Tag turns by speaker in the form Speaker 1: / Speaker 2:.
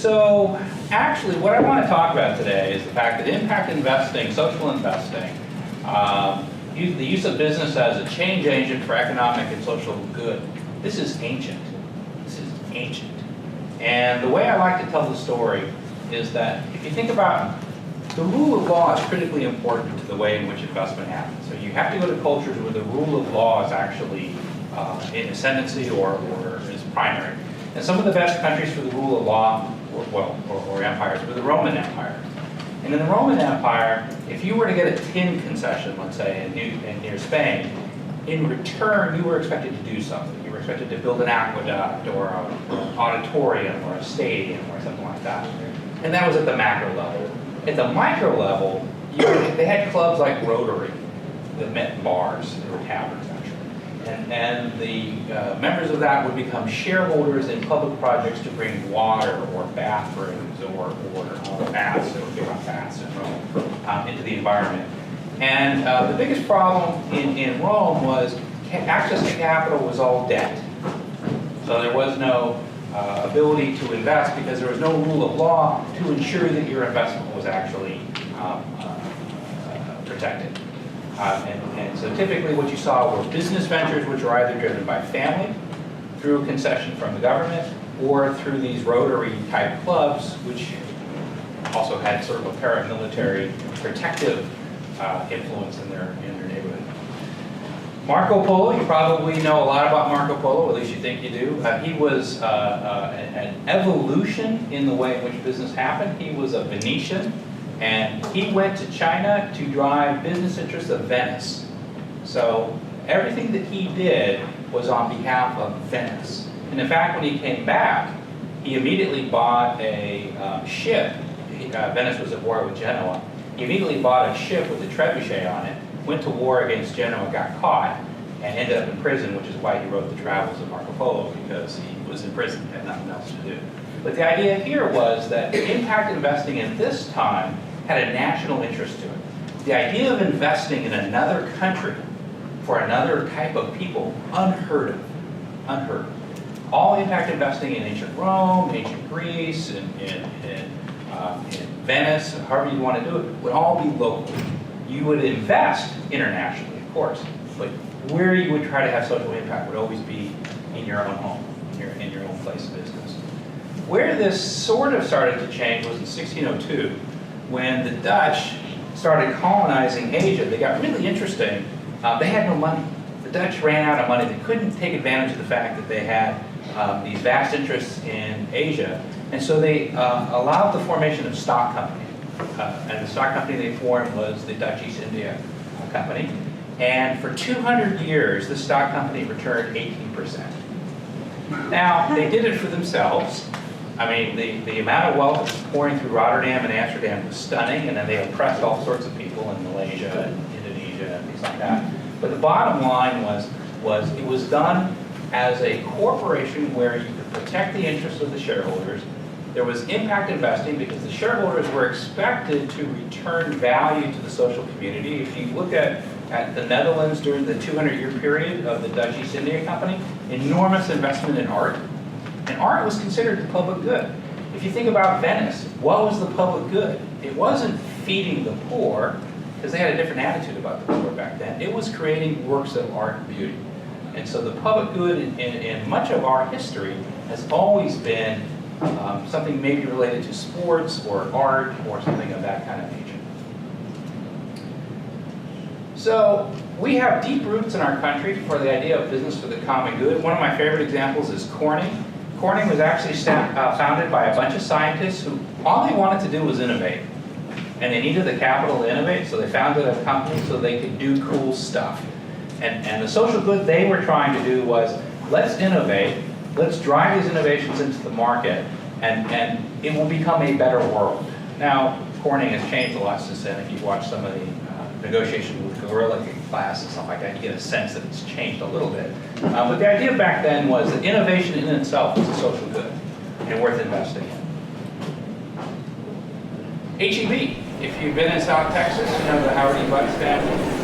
Speaker 1: So actually what I want to talk about today is the fact that impact investing, social investing, the use of business as a change agent for economic and social good, this is ancient. This is ancient. And the way I like to tell the story is that if you think about the rule of law is critically important to the way in which investment happens. So you have to go to cultures where the rule of law is actually in ascendancy or is primary. And some of the best countries for the rule of law, or empires, were the Roman Empire. And in the Roman Empire, if you were to get a tin concession, let's say, near Spain, in return, you were expected to do something. You were expected to build an aqueduct or an auditorium or a stadium or something like that. And that was at the macro level. At the micro level, they had clubs like Rotary that met in bars or taverns, actually. And the members of that would become shareholders in public projects to bring water or bathrooms or baths, or big baths in Rome, into the environment. And the biggest problem in Rome was access to capital was all debt. So there was no ability to invest because there was no rule of law to ensure that your investment was actually protected. And so typically what you saw were business ventures which were either driven by family, through a concession from the government, or through these Rotary type clubs, which also had sort of a paramilitary protective influence in their neighborhood. Marco Polo, you probably know a lot about Marco Polo, at least you think you do. He was an evolution in the way in which business happened. He was a Venetian, and he went to China to drive business interests of Venice. So everything that he did was on behalf of Venice. And in fact, when he came back, he immediately bought a ship. Venice was at war with Genoa. He immediately bought a ship with a trebuchet on it, went to war against Genoa, got caught, and ended up in prison, which is why he wrote the Travels of Marco Polo, because he was in prison and had nothing else to do. But the idea here was that impact investing at this time had a national interest to it. The idea of investing in another country for another type of people, unheard of, unheard of. All impact investing in ancient Rome, ancient Greece, in Venice, however you want to do it, would all be local. You would invest internationally, of course, but where you would try to have social impact would always be in your own home, in your own place of business. Where this sort of started to change was in 1602, when the Dutch started colonizing Asia. They got really interesting. They had no money. The Dutch ran out of money. They couldn't take advantage of the fact that they had these vast interests in Asia. And so they allowed the formation of a stock company. And the stock company they formed was the Dutch East India Company. And for 200 years, the stock company returned 18%. Now, they did it for themselves. I mean, the amount of wealth that was pouring through Rotterdam and Amsterdam was stunning, and then they oppressed all sorts of people in Malaysia and Indonesia and things like that. But the bottom line was it was done as a corporation where you could protect the interests of the shareholders. There was impact investing because the shareholders were expected to return value to the social community. If you look at the Netherlands during the 200-year period of the Dutch East India Company, enormous investment in art. And art was considered the public good. If you think about Venice, what was the public good? It wasn't feeding the poor, because they had a different attitude about the poor back then. It was creating works of art and beauty. And so the public good in much of our history has always been something maybe related to sports or art or something of that kind of nature. So we have deep roots in our country for the idea of business for the common good. One of my favorite examples is Corning. Corning was actually founded by a bunch of scientists who all they wanted to do was innovate. And they needed the capital to innovate, so they founded a company so they could do cool stuff. And the social good they were trying to do was, let's innovate, let's drive these innovations into the market, and it will become a better world. Now, Corning has changed a lot since then. If you watch some of the negotiations with Gorilla Glass and stuff like that, you get a sense that it's changed a little bit. But the idea back then was that innovation in itself was a social good and worth investing in. HEB, if you've been in South Texas, you know the Howard E. Butts family.